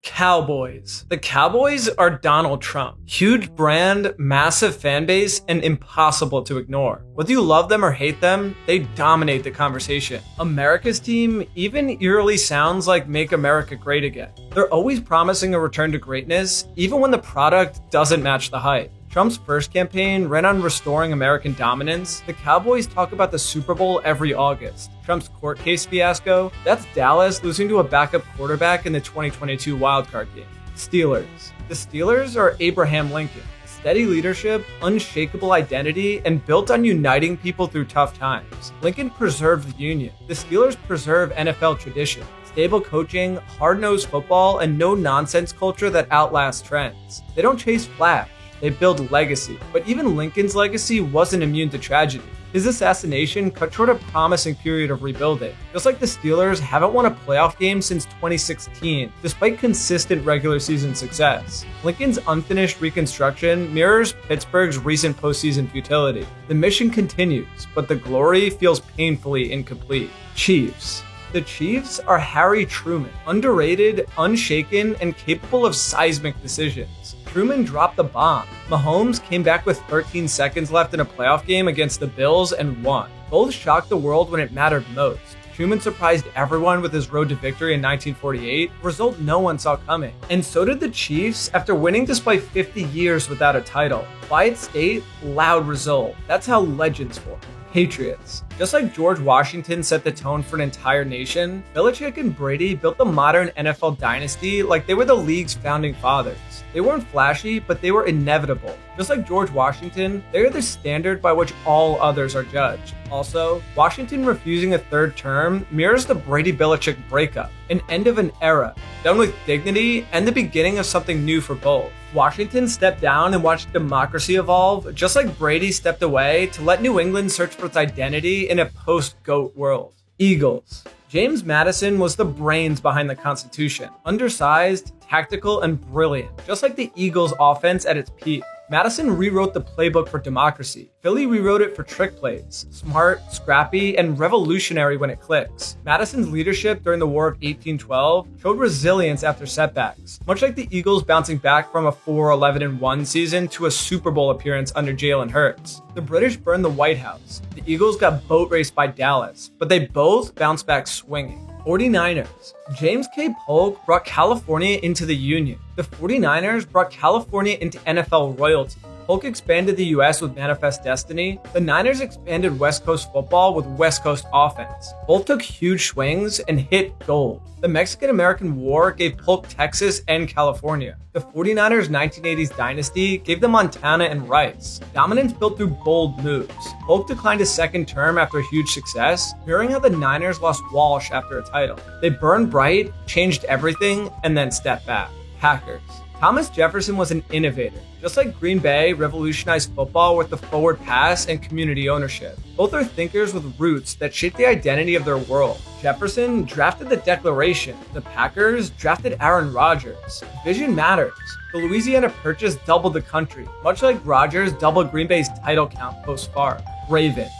Cowboys. The Cowboys are Donald Trump. Huge brand, massive fan base, and impossible to ignore. Whether you love them or hate them, they dominate the conversation. America's team even eerily sounds like Make America Great Again. They're always promising a return to greatness, even when the product doesn't match the hype. Trump's first campaign ran on restoring American dominance. The Cowboys talk about the Super Bowl every August. Trump's court case fiasco, that's Dallas losing to a backup quarterback in the 2022 wildcard game. Steelers. The Steelers are Abraham Lincoln. Steady leadership, unshakable identity, and built on uniting people through tough times. Lincoln preserved the Union. The Steelers preserve NFL tradition. Stable coaching, hard-nosed football, and no-nonsense culture that outlasts trends. They don't chase flash. They build legacy. But even Lincoln's legacy wasn't immune to tragedy. His assassination cut short a promising period of rebuilding. Just like the Steelers haven't won a playoff game since 2016, despite consistent regular season success. Lincoln's unfinished reconstruction mirrors Pittsburgh's recent postseason futility. The mission continues, but the glory feels painfully incomplete. Chiefs. The Chiefs are Harry Truman, underrated, unshaken, and capable of seismic decisions. Truman dropped the bomb. Mahomes came back with 13 seconds left in a playoff game against the Bills and won. Both shocked the world when it mattered most. Truman surprised everyone with his road to victory in 1948, a result no one saw coming. And so did the Chiefs after winning despite 50 years without a title. Quiet state, loud result. That's how legends form. Patriots. Just like George Washington set the tone for an entire nation, Belichick and Brady built the modern NFL dynasty like they were the league's founding fathers. They weren't flashy, but they were inevitable. Just like George Washington, they are the standard by which all others are judged. Also, Washington refusing a third term mirrors the Brady-Belichick breakup, an end of an era, done with dignity and the beginning of something new for both. Washington stepped down and watched democracy evolve, just like Brady stepped away to let New England search for its identity in a post-GOAT world. Eagles. James Madison was the brains behind the Constitution. Undersized, tactical, and brilliant, just like the Eagles' offense at its peak. Madison rewrote the playbook for democracy. Philly rewrote it for trick plays. Smart, scrappy, and revolutionary when it clicks. Madison's leadership during the War of 1812 showed resilience after setbacks, much like the Eagles bouncing back from a 4-11-1 season to a Super Bowl appearance under Jalen Hurts. The British burned the White House. The Eagles got boat raced by Dallas, but they both bounced back swinging. 49ers. James K. Polk brought California into the Union. The 49ers brought California into NFL royalty. Polk expanded the US with Manifest Destiny. The Niners expanded West Coast football with West Coast offense. Polk took huge swings and hit gold. The Mexican-American War gave Polk Texas and California. The 49ers' 1980s dynasty gave them Montana and Rice. Dominance built through bold moves. Polk declined his second term after a huge success, mirroring how the Niners lost Walsh after a title. They burned bright, changed everything, and then stepped back. Packers. Thomas Jefferson was an innovator. Just like Green Bay revolutionized football with the forward pass and community ownership. Both are thinkers with roots that shape the identity of their world. Jefferson drafted the Declaration. The Packers drafted Aaron Rodgers. Vision matters. The Louisiana Purchase doubled the country, much like Rodgers doubled Green Bay's title count post-Favre. Ravens.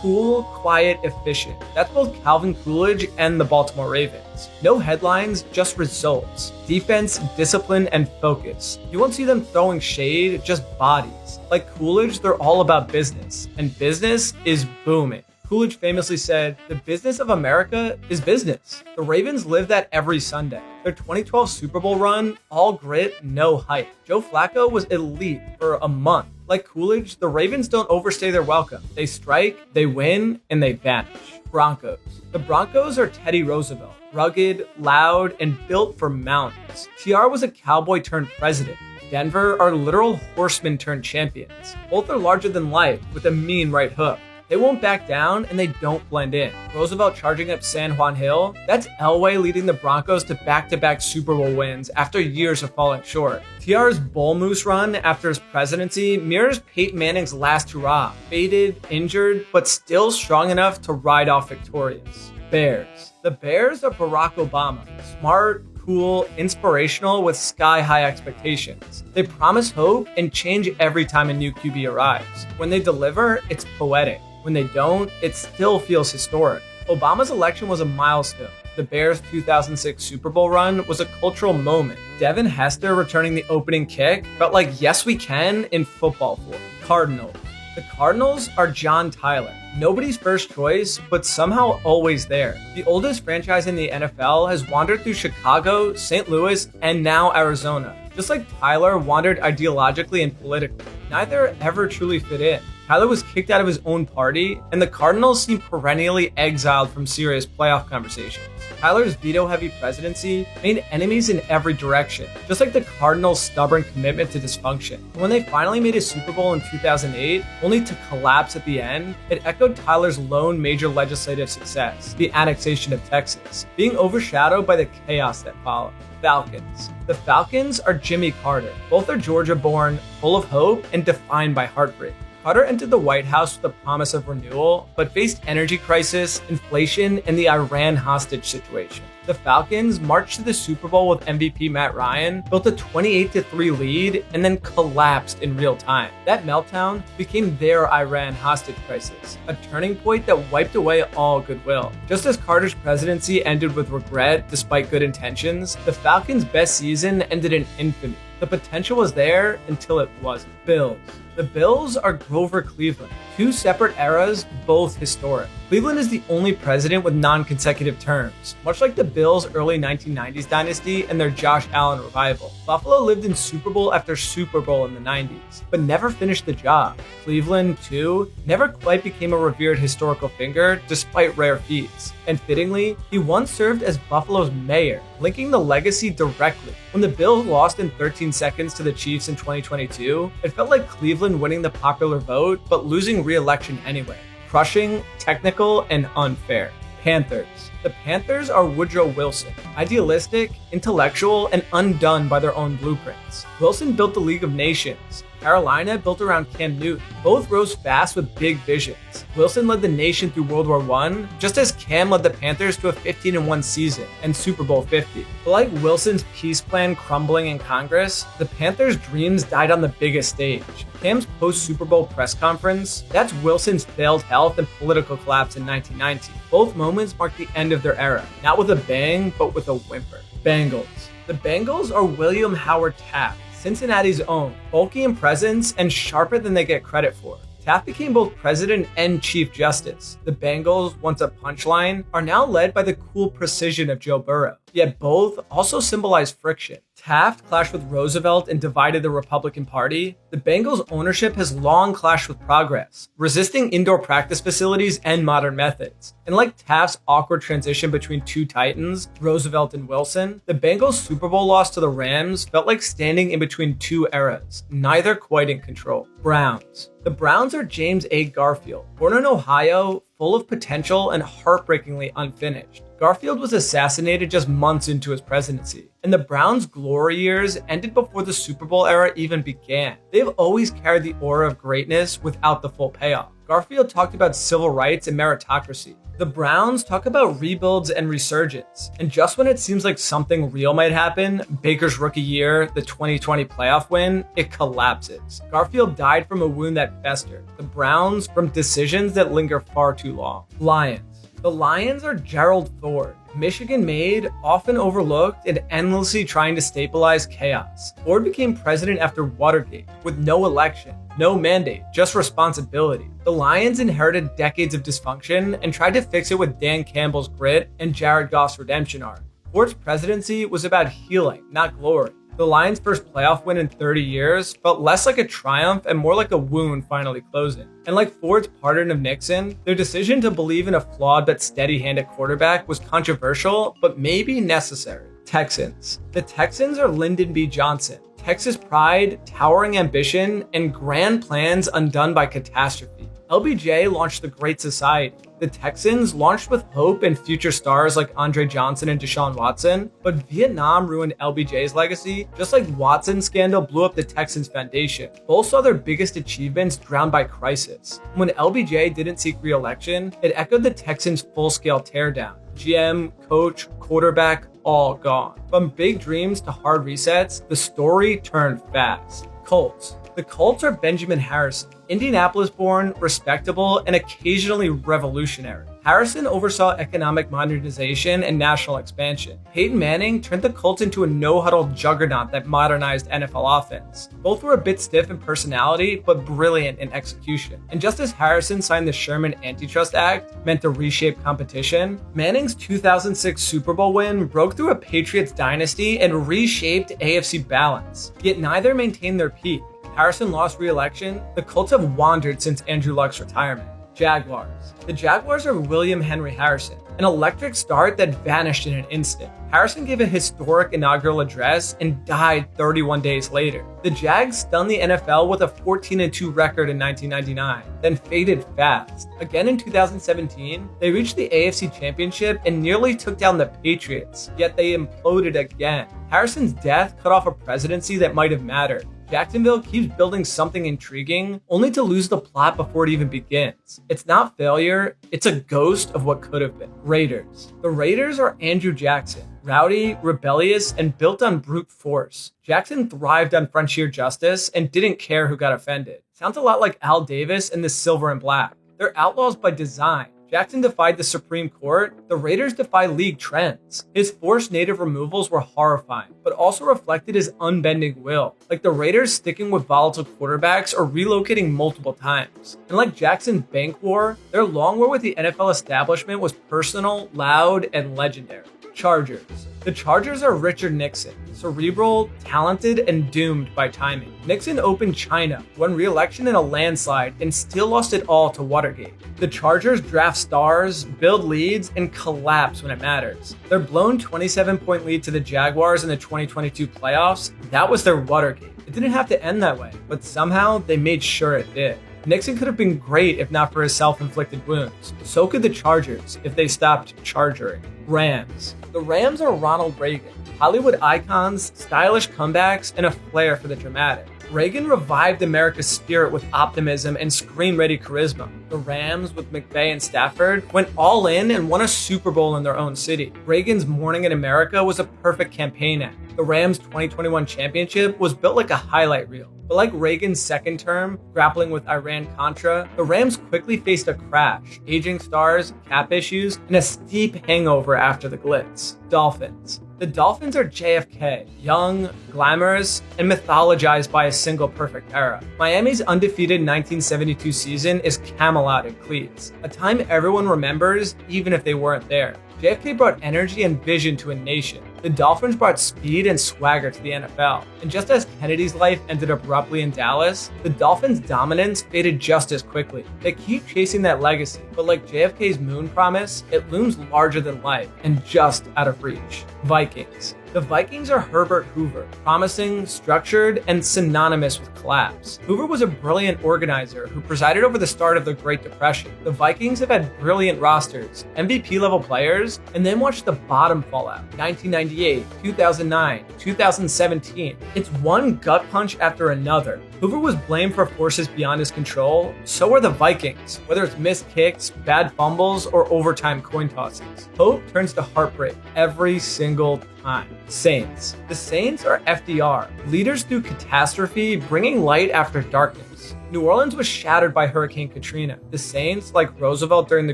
Cool, quiet, efficient. That's both Calvin Coolidge and the Baltimore Ravens. No headlines, just results. Defense, discipline, and focus. You won't see them throwing shade, just bodies. Like Coolidge, they're all about business, and business is booming. Coolidge famously said, "The business of America is business." The Ravens live that every Sunday. Their 2012 Super Bowl run, all grit, no hype. Joe Flacco was elite for a month. Like Coolidge, the Ravens don't overstay their welcome. They strike, they win, and they vanish. Broncos. The Broncos are Teddy Roosevelt. Rugged, loud, and built for mountains. TR was a cowboy turned president. Denver are literal horsemen turned champions. Both are larger than life with a mean right hook. They won't back down, and they don't blend in. Roosevelt charging up San Juan Hill, that's Elway leading the Broncos to back-to-back Super Bowl wins after years of falling short. TR's Bull Moose run after his presidency mirrors Peyton Manning's last hurrah. Faded, injured, but still strong enough to ride off victorious. Bears. The Bears are Barack Obama. Smart, cool, inspirational with sky-high expectations. They promise hope and change every time a new QB arrives. When they deliver, it's poetic. When they don't, it still feels historic. Obama's election was a milestone. The Bears' 2006 Super Bowl run was a cultural moment. Devin Hester returning the opening kick felt like yes we can in football form. Cardinals. The Cardinals are John Tyler. Nobody's first choice, but somehow always there. The oldest franchise in the NFL has wandered through Chicago, St. Louis, and now Arizona. Just like Tyler wandered ideologically and politically. Neither ever truly fit in. Tyler was kicked out of his own party, and the Cardinals seemed perennially exiled from serious playoff conversations. Tyler's veto-heavy presidency made enemies in every direction, just like the Cardinals' stubborn commitment to dysfunction. And when they finally made a Super Bowl in 2008, only to collapse at the end, it echoed Tyler's lone major legislative success, the annexation of Texas, being overshadowed by the chaos that followed. Falcons. The Falcons are Jimmy Carter. Both are Georgia-born, full of hope, and defined by heartbreak. Carter entered the White House with the promise of renewal, but faced energy crisis, inflation, and the Iran hostage situation. The Falcons marched to the Super Bowl with MVP Matt Ryan, built a 28-3 lead, and then collapsed in real time. That meltdown became their Iran hostage crisis, a turning point that wiped away all goodwill. Just as Carter's presidency ended with regret despite good intentions, the Falcons' best season ended in infamy. The potential was there until it wasn't. Bills. The Bills are Grover Cleveland. Two separate eras, both historic. Cleveland is the only president with non-consecutive terms, much like the Bills' early 1990s dynasty and their Josh Allen revival. Buffalo lived in Super Bowl after Super Bowl in the 90s, but never finished the job. Cleveland, too, never quite became a revered historical figure despite rare feats. And fittingly, he once served as Buffalo's mayor, linking the legacy directly. When the Bills lost in 13 seconds to the Chiefs in 2022, it felt like Cleveland winning the popular vote, but losing re-election anyway. Crushing, technical, and unfair. Panthers. The Panthers are Woodrow Wilson, idealistic, intellectual, and undone by their own blueprints. Wilson built the League of Nations. Carolina built around Cam Newton. Both rose fast with big visions. Wilson led the nation through World War I, just as Cam led the Panthers to a 15-1 season and Super Bowl 50. But like Wilson's peace plan crumbling in Congress, the Panthers' dreams died on the biggest stage. Cam's post-Super Bowl press conference, that's Wilson's failed health and political collapse in 1990. Both moments marked the end of their era, not with a bang, but with a whimper. Bengals. The Bengals are William Howard Taft, Cincinnati's own, bulky in presence and sharper than they get credit for. Taft became both president and chief justice. The Bengals, once a punchline, are now led by the cool precision of Joe Burrow. Yet both also symbolize friction. Taft clashed with Roosevelt and divided the Republican Party. The Bengals' ownership has long clashed with progress, resisting indoor practice facilities and modern methods. And like Taft's awkward transition between two titans, Roosevelt and Wilson, the Bengals' Super Bowl loss to the Rams felt like standing in between two eras, neither quite in control. Browns. The Browns are James A. Garfield, born in Ohio, full of potential and heartbreakingly unfinished. Garfield was assassinated just months into his presidency, and the Browns' glory years ended before the Super Bowl era even began. They've always carried the aura of greatness without the full payoff. Garfield talked about civil rights and meritocracy. The Browns talk about rebuilds and resurgence. And just when it seems like something real might happen, Baker's rookie year, the 2020 playoff win, it collapses. Garfield died from a wound that festered. The Browns from decisions that linger far too long. Lions. The Lions are Gerald Ford, Michigan-made, often overlooked, and endlessly trying to stabilize chaos. Ford became president after Watergate, with no election, no mandate, just responsibility. The Lions inherited decades of dysfunction and tried to fix it with Dan Campbell's grit and Jared Goff's redemption arc. Ford's presidency was about healing, not glory. The Lions' first playoff win in 30 years felt less like a triumph and more like a wound finally closing. And like Ford's pardon of Nixon, their decision to believe in a flawed but steady-handed quarterback was controversial, but maybe necessary. Texans. The Texans are Lyndon B. Johnson. Texas pride, towering ambition, and grand plans undone by catastrophe. LBJ launched the Great Society. The Texans launched with hope and future stars like Andre Johnson and Deshaun Watson, but Vietnam ruined LBJ's legacy, just like Watson's scandal blew up the Texans' foundation. Both saw their biggest achievements drowned by crisis. When LBJ didn't seek re-election, it echoed the Texans' full-scale teardown. GM, coach, quarterback, all gone. From big dreams to hard resets, the story turned fast. Colts. The Colts are Benjamin Harrison, Indianapolis-born, respectable, and occasionally revolutionary. Harrison oversaw economic modernization and national expansion. Peyton Manning turned the Colts into a no-huddle juggernaut that modernized NFL offense. Both were a bit stiff in personality, but brilliant in execution. And just as Harrison signed the Sherman Antitrust Act, meant to reshape competition, Manning's 2006 Super Bowl win broke through a Patriots dynasty and reshaped AFC balance. Yet neither maintained their peak. Harrison lost re-election. The Colts have wandered since Andrew Luck's retirement. Jaguars. The Jaguars are William Henry Harrison, an electric start that vanished in an instant. Harrison gave a historic inaugural address and died 31 days later. The Jags stunned the NFL with a 14-2 record in 1999, then faded fast. Again in 2017, they reached the AFC Championship and nearly took down the Patriots, yet they imploded again. Harrison's death cut off a presidency that might have mattered. Jacksonville keeps building something intriguing, only to lose the plot before it even begins. It's not failure, it's a ghost of what could have been. Raiders. The Raiders are Andrew Jackson. Rowdy, rebellious, and built on brute force. Jackson thrived on frontier justice and didn't care who got offended. Sounds a lot like Al Davis in the Silver and Black. They're outlaws by design. Jackson defied the Supreme Court. The Raiders defy league trends. His forced native removals were horrifying, but also reflected his unbending will, like the Raiders sticking with volatile quarterbacks or relocating multiple times. And like Jackson's bank war, their long war with the NFL establishment was personal, loud, and legendary. Chargers. The Chargers are Richard Nixon, cerebral, talented, and doomed by timing. Nixon opened China, won re-election in a landslide, and still lost it all to Watergate. The Chargers draft stars, build leads, and collapse when it matters. Their blown 27-point lead to the Jaguars in the 2022 playoffs, that was their Watergate. It didn't have to end that way, but somehow they made sure it did. Nixon could have been great if not for his self-inflicted wounds. So could the Chargers if they stopped chargering. Rams. The Rams are Ronald Reagan. Hollywood icons, stylish comebacks, and a flair for the dramatic. Reagan revived America's spirit with optimism and screen-ready charisma. The Rams, with McVay and Stafford, went all in and won a Super Bowl in their own city. Reagan's Morning in America was a perfect campaign act. The Rams' 2021 championship was built like a highlight reel. But like Reagan's second term, grappling with Iran-Contra, the Rams quickly faced a crash, aging stars, cap issues, and a steep hangover after the glitz. Dolphins. The Dolphins are JFK, young, glamorous, and mythologized by a single perfect era. Miami's undefeated 1972 season is Camelot in cleats, a time everyone remembers even if they weren't there. JFK brought energy and vision to a nation. The Dolphins brought speed and swagger to the NFL. And just as Kennedy's life ended abruptly in Dallas, the Dolphins' dominance faded just as quickly. They keep chasing that legacy, but like JFK's moon promise, it looms larger than life and just out of reach. Vikings. The Vikings are Herbert Hoover, promising, structured, and synonymous with collapse. Hoover was a brilliant organizer who presided over the start of the Great Depression. The Vikings have had brilliant rosters, MVP-level players, and then watched the bottom fall out. 1998, 2009, 2017. It's one gut punch after another. Hoover was blamed for forces beyond his control. So are the Vikings, whether it's missed kicks, bad fumbles, or overtime coin tosses. Hope turns to heartbreak every single time. Saints. The Saints are FDR, leaders through catastrophe, bringing light after darkness. New Orleans was shattered by Hurricane Katrina. The Saints, like Roosevelt during the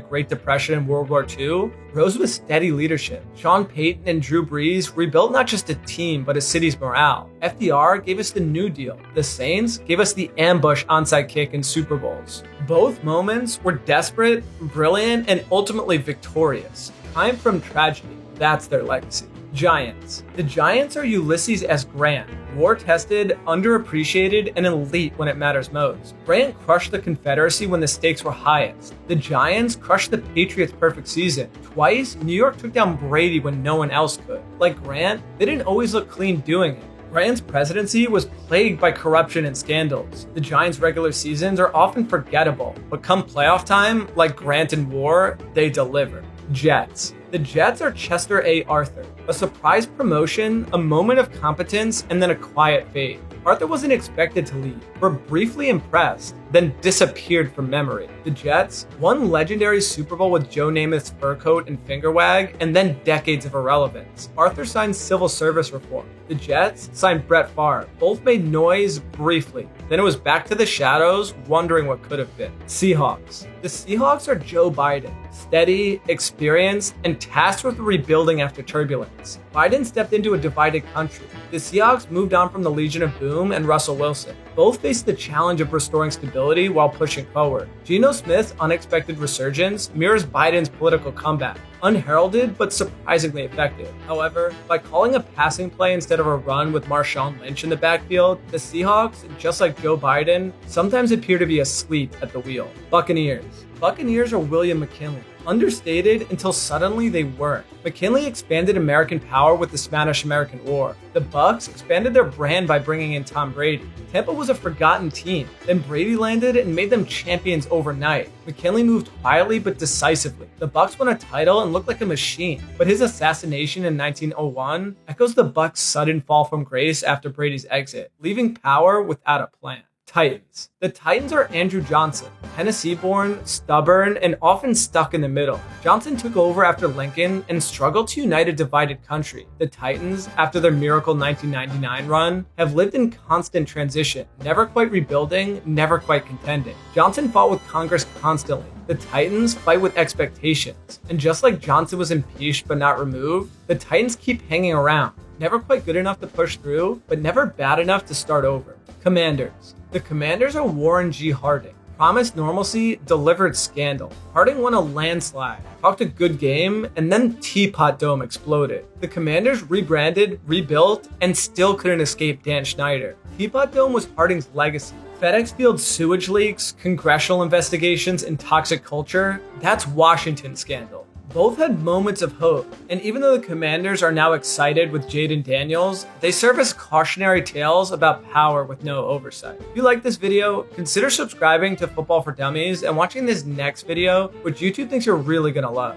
Great Depression and World War II, rose with steady leadership. Sean Payton and Drew Brees rebuilt not just a team, but a city's morale. FDR gave us the New Deal. The Saints gave us the ambush onside kick in Super Bowls. Both moments were desperate, brilliant, and ultimately victorious. Time from tragedy. That's their legacy. Giants. The Giants are Ulysses S. Grant, war-tested, underappreciated, and elite when it matters most. Grant crushed the Confederacy when the stakes were highest. The Giants crushed the Patriots' perfect season. Twice, New York took down Brady when no one else could. Like Grant, they didn't always look clean doing it. Grant's presidency was plagued by corruption and scandals. The Giants' regular seasons are often forgettable, but come playoff time, like Grant in war, they deliver. Jets. The Jets are Chester A. Arthur, a surprise promotion, a moment of competence, and then a quiet fade. Arthur wasn't expected to lead, were briefly impressed, then disappeared from memory. The Jets won legendary Super Bowl with Joe Namath's fur coat and finger wag, and then decades of irrelevance. Arthur signed civil service reform. The Jets signed Brett Favre. Both made noise briefly. Then it was back to the shadows, wondering what could have been. Seahawks. The The Seahawks are Joe Biden, steady, experienced, and tasked with rebuilding after turbulence. Biden stepped into a divided country. The Seahawks moved on from the Legion of Boom and Russell Wilson. Both faced the challenge of restoring stability while pushing forward. Geno Smith's unexpected resurgence mirrors Biden's political comeback, unheralded but surprisingly effective. However, by calling a passing play instead of a run with Marshawn Lynch in the backfield, the Seahawks, just like Joe Biden, sometimes appear to be asleep at the wheel. Buccaneers are William McKinley. Understated until suddenly they weren't. McKinley expanded American power with the Spanish-American War. The Bucs expanded their brand by bringing in Tom Brady. Tampa was a forgotten team. Then Brady landed and made them champions overnight. McKinley moved quietly but decisively. The Bucs won a title and looked like a machine, but his assassination in 1901 echoes the Bucs' sudden fall from grace after Brady's exit, leaving power without a plan. Titans. The Titans are Andrew Johnson, Tennessee-born, stubborn, and often stuck in the middle. Johnson took over after Lincoln and struggled to unite a divided country. The Titans, after their miracle 1999 run, have lived in constant transition, never quite rebuilding, never quite contending. Johnson fought with Congress constantly. The Titans fight with expectations. And just like Johnson was impeached but not removed, the Titans keep hanging around. Never quite good enough to push through, but never bad enough to start over. Commanders. The Commanders are Warren G. Harding. Promised normalcy, delivered scandal. Harding won a landslide, talked a good game, and then Teapot Dome exploded. The Commanders rebranded, rebuilt, and still couldn't escape Dan Snyder. Teapot Dome was Harding's legacy. FedEx Field sewage leaks, congressional investigations, and toxic culture, that's Washington's scandal. Both had moments of hope, and even though the Commanders are now excited with Jaden Daniels, they serve as cautionary tales about power with no oversight. If you like this video, consider subscribing to Football for Dummies and watching this next video, which YouTube thinks you're really gonna love.